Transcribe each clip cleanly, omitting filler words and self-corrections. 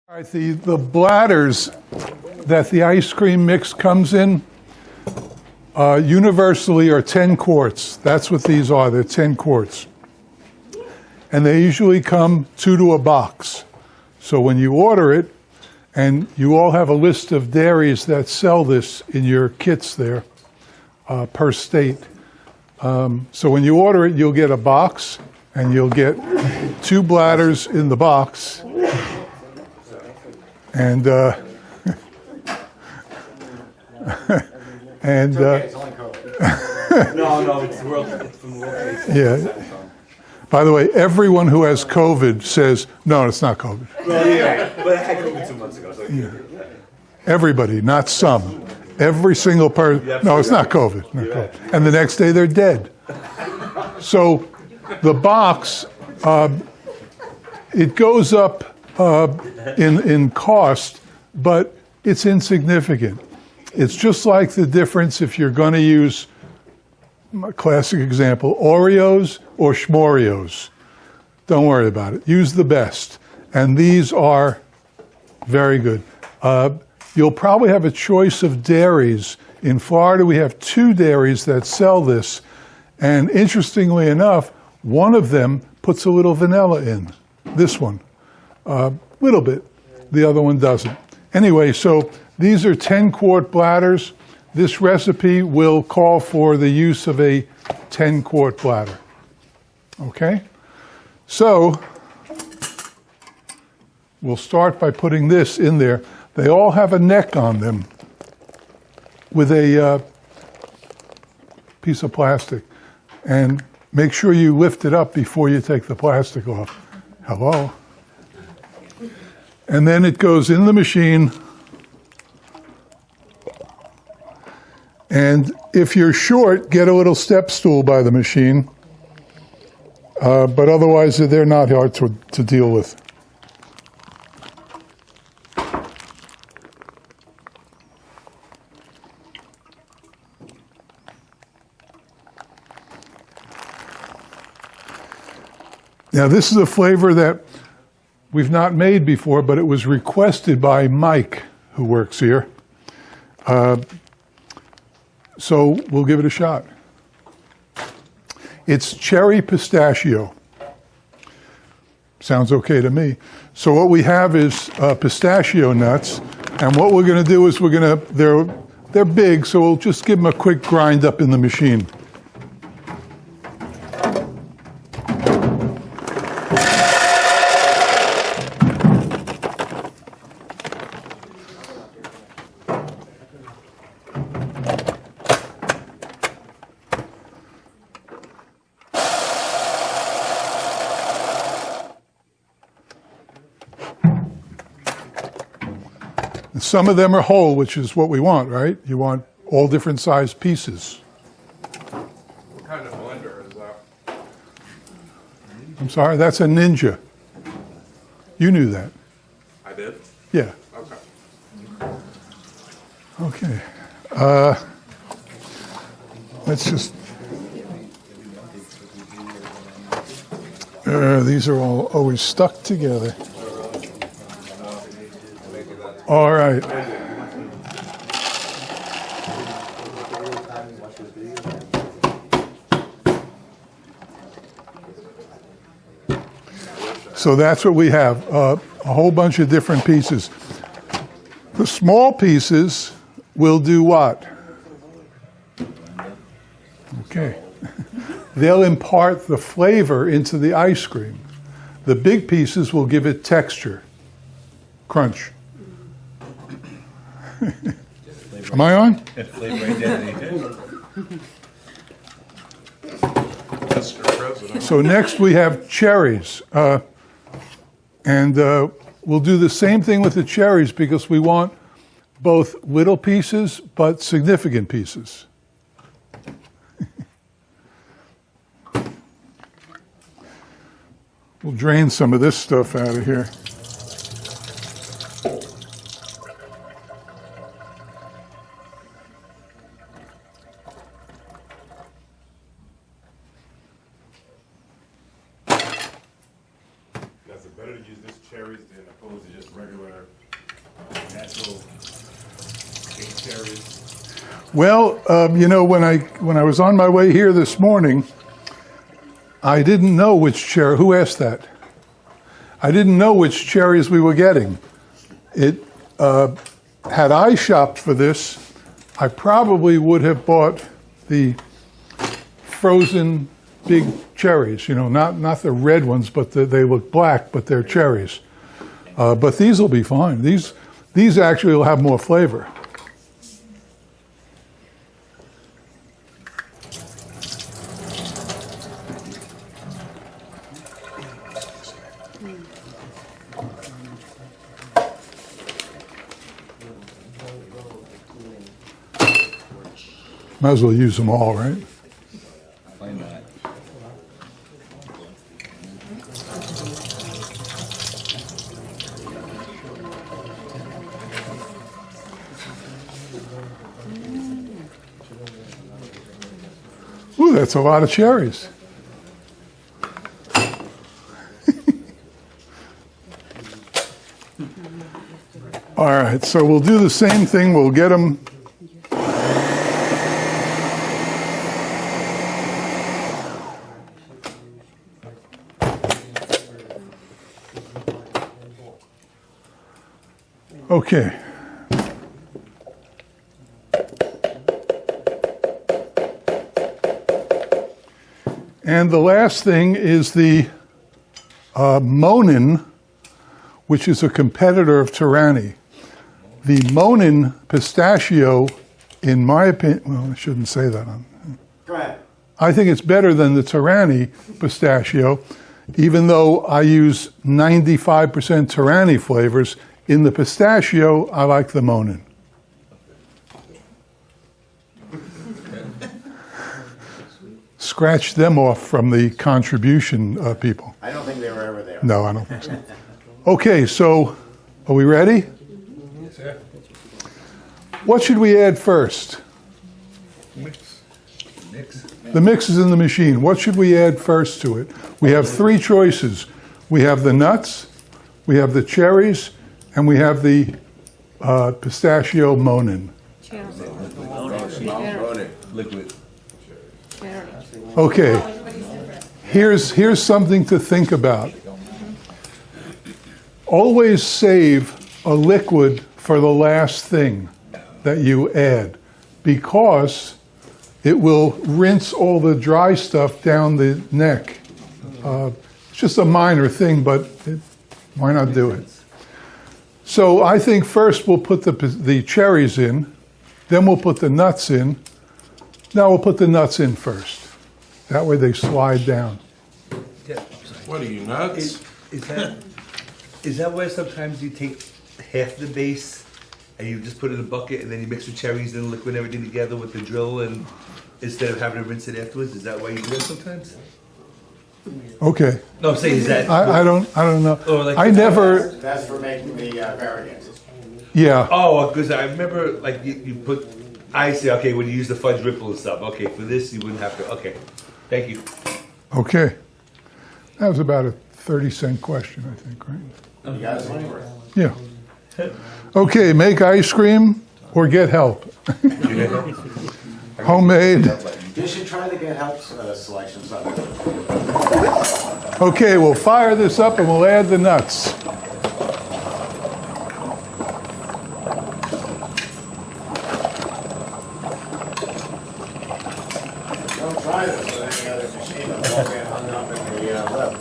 All right, the bladders that the ice cream mix comes in universally are 10 quarts. That's what these are. They're 10 quarts. And they usually come 2 to a box. So when you order it, and you all have a list of dairies that sell this in your kits there per state. So when you order it, you'll get a box, and you'll get 2 bladders in the box. And and it's only COVID. No, it's from the world. Yeah. By the way, everyone who has COVID says, no, it's not COVID. Well, yeah, but I had COVID 2 months ago. So Yeah. Everybody, not some. Every single person. No, it's not COVID. Not COVID. And the next day they're dead. So the box, it goes up in cost, but it's insignificant. It's just like the difference if you're going to use, a classic example, Oreos or Schmoreos. Don't worry about it. Use the best. And these are very good. You'll probably have a choice of dairies. In Florida, we have 2 dairies that sell this. And interestingly enough, one of them puts a little vanilla in. This one. Little bit. The other one doesn't. Anyway, so these are 10-quart bladders. This recipe will call for the use of a 10-quart bladder. Okay? So we'll start by putting this in there. They all have a neck on them with a piece of plastic. And make sure you lift it up before you take the plastic off. Hello? And then it goes in the machine. And if you're short, get a little step stool by the machine. But otherwise, they're not hard to deal with. Now, this is a flavor that we've not made before, but it was requested by Mike, who works here. So we'll give it a shot. It's cherry pistachio. Sounds okay to me. So what we have is pistachio nuts, and what we're going to do is they're big, so we'll just give them a quick grind up in the machine. Some of them are whole, which is what we want, right? You want all different sized pieces. What kind of blender is that? I'm sorry, that's a Ninja. You knew that. I did? Yeah. Okay. Okay. Let's just... these are all always stuck together. All right. So that's what we have, a whole bunch of different pieces. The small pieces will do what? Okay. They'll impart the flavor into the ice cream. The big pieces will give it texture, crunch. Am I on? Mr. President. So next we have cherries. And we'll do the same thing with the cherries because we want both little pieces but significant pieces. We'll drain some of this stuff out of here. better to use this cherries than opposed to just regular natural state cherries? Well, when I was on my way here this morning, I didn't know which cherry. Who asked that? I didn't know which cherries we were getting. Had I shopped for this, I probably would have bought the frozen big cherries. Not the red ones, but they look black, but they're cherries. But these will be fine. These actually will have more flavor. Might as well use them all, right? Why not? Ooh, that's a lot of cherries. All right, so we'll do the same thing. We'll get them. Okay. And the last thing is the Monin, which is a competitor of Tyranny. The Monin Pistachio, in my opinion, well, I shouldn't say that. Go ahead. I think it's better than the Tyranny Pistachio, even though I use 95% Tyranny flavors. In the pistachio, I like the Monin. Scratch them off from the contribution people. I don't think they were ever there. No, I don't think so. Okay, so are we ready? Yes, sir. What should we add first? Mix. The mix is in the machine. What should we add first to it? We have three choices. We have the nuts, we have the cherries, and we have the pistachio Monin. Liquid. Okay, here's something to think about. Always save a liquid for the last thing that you add, because it will rinse all the dry stuff down the neck. It's just a minor thing, but why not do it? So I think first we'll put the cherries in, then we'll put the nuts in. Now we'll put the nuts in first. That way they slide down. What are you, nuts? Is that why sometimes you take half the base and you just put it in a bucket and then you mix the cherries and liquid and everything together with the drill, and instead of having to rinse it afterwards? Is that why you do that sometimes? Okay. No, I'm saying is that. I don't know. Or like I never. That's for making the variegates. Yeah. Oh, because I remember like you put. I say okay when you use the fudge ripple and stuff. Okay, for this you wouldn't have to. Okay, thank you. Okay. That was about a 30-cent question, I think, right? You got his money worth. Yeah. Okay, make ice cream or get help. Homemade. You should try the Get Help selection. Okay, we'll fire this up and we'll add the nuts. Don't try this with any other machine. It'll all get hung up in the lip.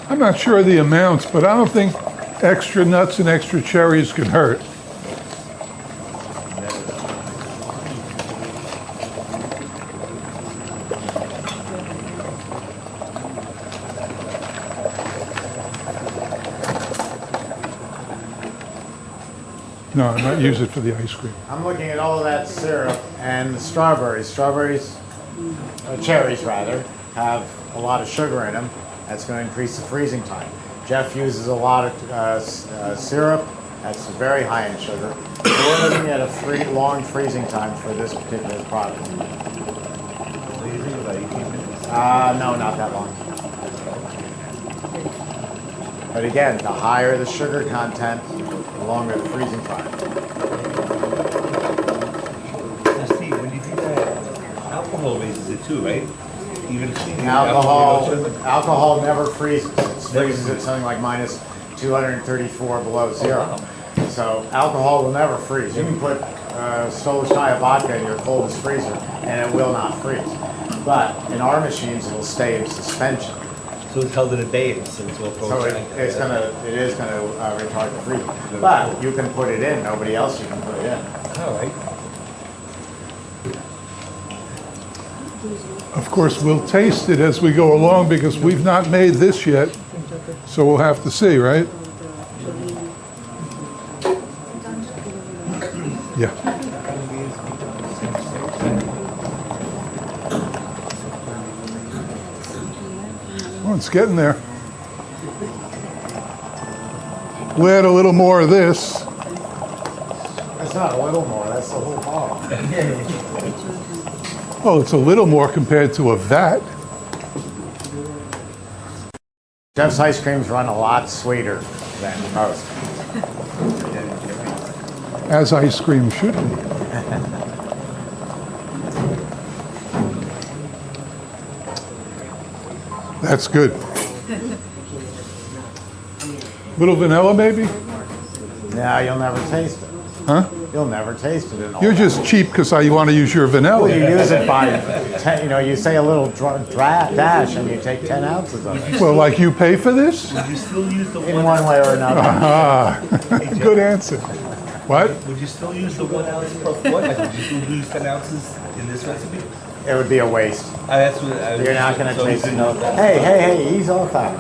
I'm not sure of the amounts, but I don't think extra nuts and extra cherries can hurt. No, I might use it for the ice cream. I'm looking at all of that syrup and the strawberries. Cherries rather, have a lot of sugar in them. That's going to increase the freezing time. Jeff uses a lot of syrup That's very high in sugar. We're looking at a long freezing time for this particular product. What do you think about 18 minutes? No, not that long. But again, the higher the sugar content, the longer the freezing time. So Steve, when you do that, alcohol raises it too, right? Even Alcohol never freezes. It freezes at something like minus 234 below zero. So alcohol will never freeze. You can put Stolishaya vodka in your coldest freezer and it will not freeze. But in our machines, it will stay in suspension. So it's held in abeyance until So it is going to retard the freezing. But you can put it in. Nobody else you can put it in. All right. Of course, we'll taste it as we go along because we've not made this yet, so we'll have to see, right? Yeah. Oh, it's getting there. We'll add a little more of this. That's not a little more. That's the whole bottle. Oh, it's a little more compared to a vat. Jeff's ice creams run a lot sweeter than most. As ice cream should be. That's good. Little vanilla, maybe? No, you'll never taste it. Huh? You'll never taste it in all. You're just cheap because you want to use your vanilla. Well, you use it by 10, you say a little dash and you take 10 ounces of it. Well, like you pay for this? Would you still use the In one way or another. Ah, good answer. What? Would you still use the 1 ounce per quart? Would you still use 10 ounces in this recipe? It would be a waste. That's what I You're not going to so you taste it. couldn't use that. Hey, ease off that.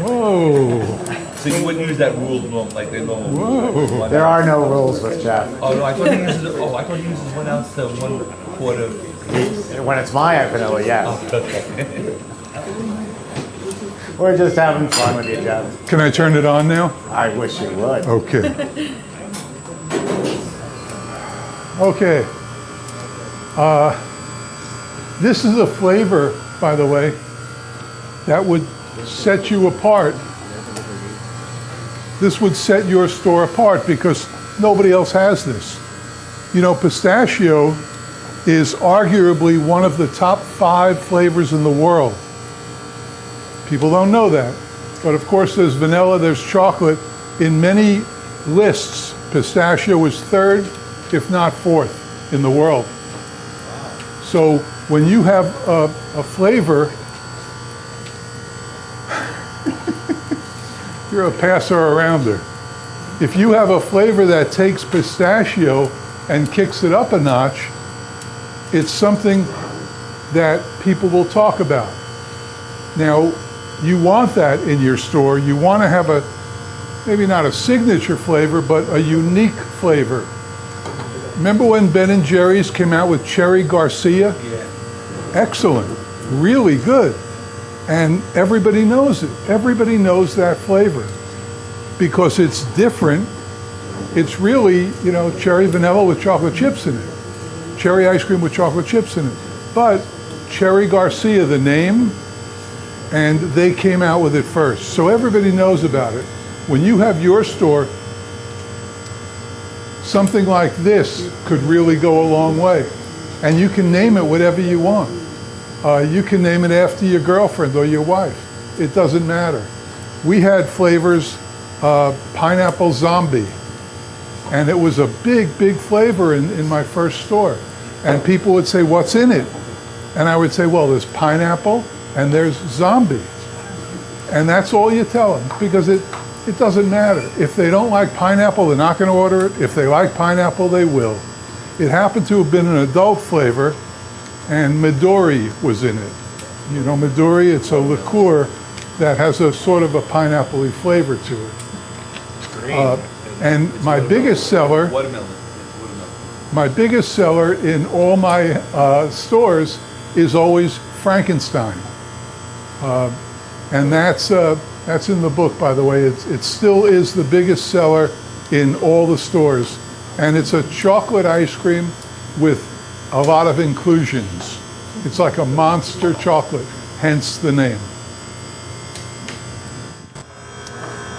Whoa. So you wouldn't use that rule like the normal. Whoa. 1 There ounce. are no rules with Jeff. Oh no, I thought he uses. I thought he uses 1 ounce to 1 quart of. When it's my vanilla, yes. We're just having fun with you, Jeff. Can I turn it on now? I wish you would. Okay. Okay. This is a flavor, by the way, that would set you apart. This would set your store apart because nobody else has this. You know, pistachio is arguably one of the top 5 flavors in the world. People don't know that. But of course, there's vanilla, there's chocolate. In many lists, pistachio is 3rd, if not 4th, in the world. So when you have a flavor, you're a passer-arounder. If you have a flavor that takes pistachio and kicks it up a notch, it's something that people will talk about. Now, you want that in your store. You want to have maybe not a signature flavor, but a unique flavor. Remember when Ben & Jerry's came out with Cherry Garcia? Yeah. Excellent, really good. And everybody knows it. Everybody knows that flavor because it's different. It's really, cherry vanilla with chocolate chips in it. Cherry ice cream with chocolate chips in it. But Cherry Garcia, the name, and they came out with it first. So everybody knows about it. When you have your store, something like this could really go a long way. And you can name it whatever you want. You can name it after your girlfriend or your wife. It doesn't matter. We had flavors, pineapple zombie. And it was a big, big flavor in my first store. And people would say, what's in it? And I would say, well, there's pineapple and there's zombie. And that's all you tell them because it doesn't matter. If they don't like pineapple, they're not going to order it. If they like pineapple, they will. It happened to have been an adult flavor, and Midori was in it. You know Midori? It's a liqueur that has a sort of a pineapple-y flavor to it. And my biggest seller, Watermelon. my biggest seller in all my stores is always Frankenstein. And that's in the book, by the way. It still is the biggest seller in all the stores. And it's a chocolate ice cream with a lot of inclusions. It's like a monster chocolate, hence the name.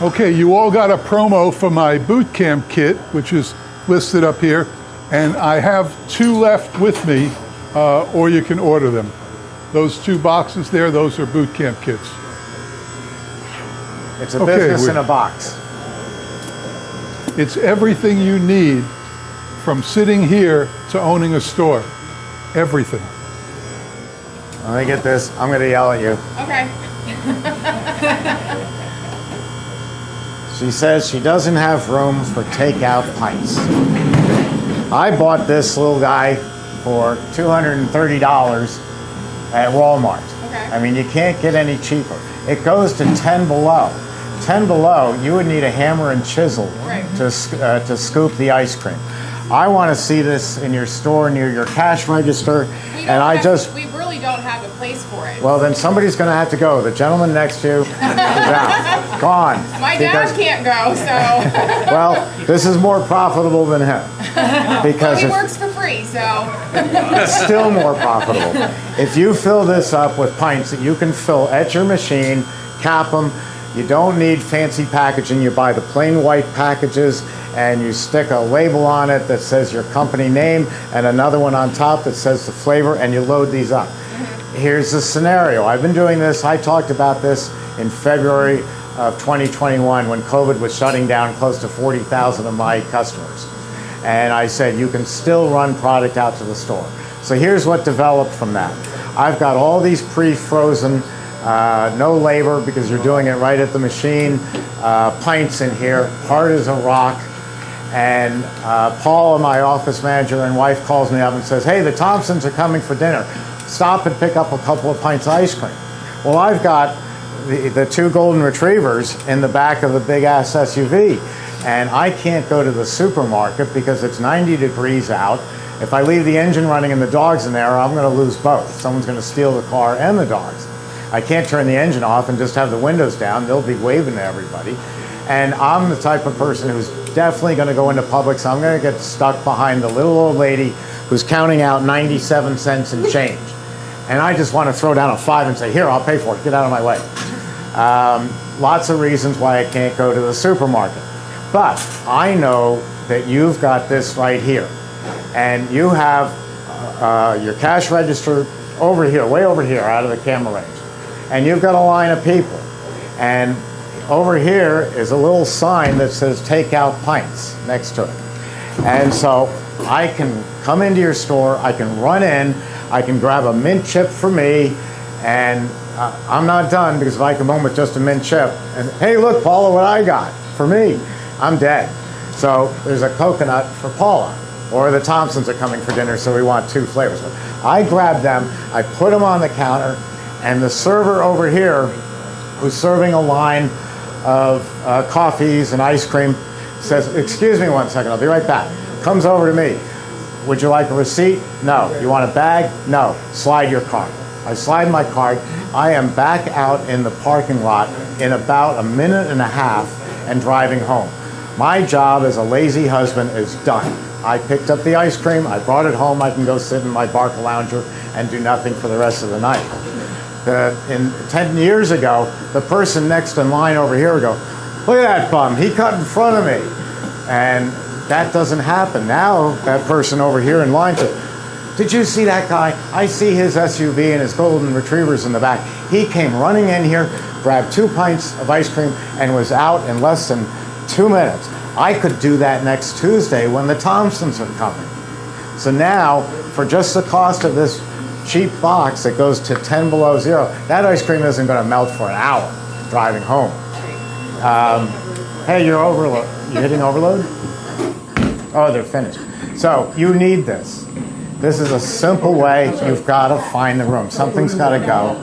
Okay, you all got a promo for my boot camp kit, which is listed up here, and I have 2 left with me, or you can order them. Those 2 boxes there, those are boot camp kits. It's a Okay, business in a box. It's everything you need from sitting here to owning a store. Everything. Let me get this. I'm going to yell at you. Okay. She says she doesn't have room for takeout pints. I bought this little guy for $230 at Walmart. Okay. I mean, you can't get any cheaper. It goes to 10 below. 10 below, you would need a hammer and chisel Right. to scoop the ice cream. I want to see this in your store near your cash register, We and I just... we really don't have a place for it. Well, then somebody's going to have to go. The gentleman next to you is out. Gone. My Because- dad can't go, so Well, this is more profitable than him. Because he if, works for free, so it's still more profitable. If you fill this up with pints that you can fill at your machine, cap them, you don't need fancy packaging. You buy the plain white packages and you stick a label on it that says your company name and another one on top that says the flavor, and you load these up. Here's the scenario. I've been doing this. I talked about this in February of 2021 when COVID was shutting down close to 40,000 of my customers. And I said, you can still run product out to the store. So here's what developed from that. I've got all these pre-frozen, no labor because you're doing it right at the machine, pints in here, hard as a rock. And Paul, my office manager and wife, calls me up and says, hey, the Thompsons are coming for dinner. Stop and pick up a couple of pints of ice cream. Well, I've got the 2 golden retrievers in the back of the big ass SUV, and I can't go to the supermarket because it's 90 degrees out. If I leave the engine running and the dogs in there, I'm going to lose both. Someone's going to steal the car and the dogs. I can't turn the engine off and just have the windows down. They'll be waving to everybody. And I'm the type of person who's definitely going to go into Publix. I'm going to get stuck behind the little old lady who's counting out 97 cents in change. And I just want to throw down a 5 and say, here, I'll pay for it. Get out of my way. Lots of reasons why I can't go to the supermarket. But I know that you've got this right here. And you have your cash register over here, way over here, out of the camera range. And you've got a line of people. And over here is a little sign that says takeout pints next to it. And so I can come into your store, I can run in, I can grab a mint chip for me, and I'm not done because if I come home with just a mint chip, and hey, look, Paula, what I got for me, I'm dead. So there's a coconut for Paula, or the Thompsons are coming for dinner, so we want 2 flavors. But I grab them, I put them on the counter, and the server over here, who's serving a line of coffees and ice cream, says, excuse me 1 second, I'll be right back. Comes over to me. Would you like a receipt? No. You want a bag? No. Slide your card. I slide my card. I am back out in the parking lot in about a minute and a half and driving home. My job as a lazy husband is done. I picked up the ice cream, I brought it home, I can go sit in my Barca Lounger and do nothing for the rest of the night. 10 years ago, the person next in line over here would go, look at that bum, he cut in front of me. And that doesn't happen. Now that person over here in line says, did you see that guy? I see his SUV and his golden retrievers in the back. He came running in here, grabbed 2 pints of ice cream, and was out in less than 2 minutes. I could do that next Tuesday when the Thompsons are coming. So now, for just the cost of this cheap box that goes to 10 below zero, that ice cream isn't going to melt for an hour driving home. Hey, you're overload. You hitting overload? Oh, they're finished. So you need this. This is a simple way. You've got to find the room. Something's got to go.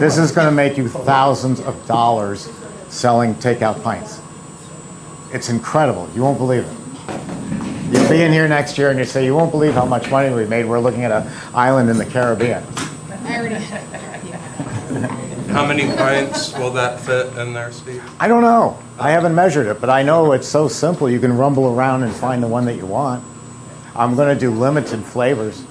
This is going to make you thousands of dollars selling takeout pints. It's incredible. You won't believe it. You'll be in here next year and you say, you won't believe how much money we made. We're looking at an island in the Caribbean. I already. How many pints will that fit in there, Steve? I don't know. I haven't measured it, but I know it's so simple. You can rumble around and find the one that you want. I'm going to do limited flavors.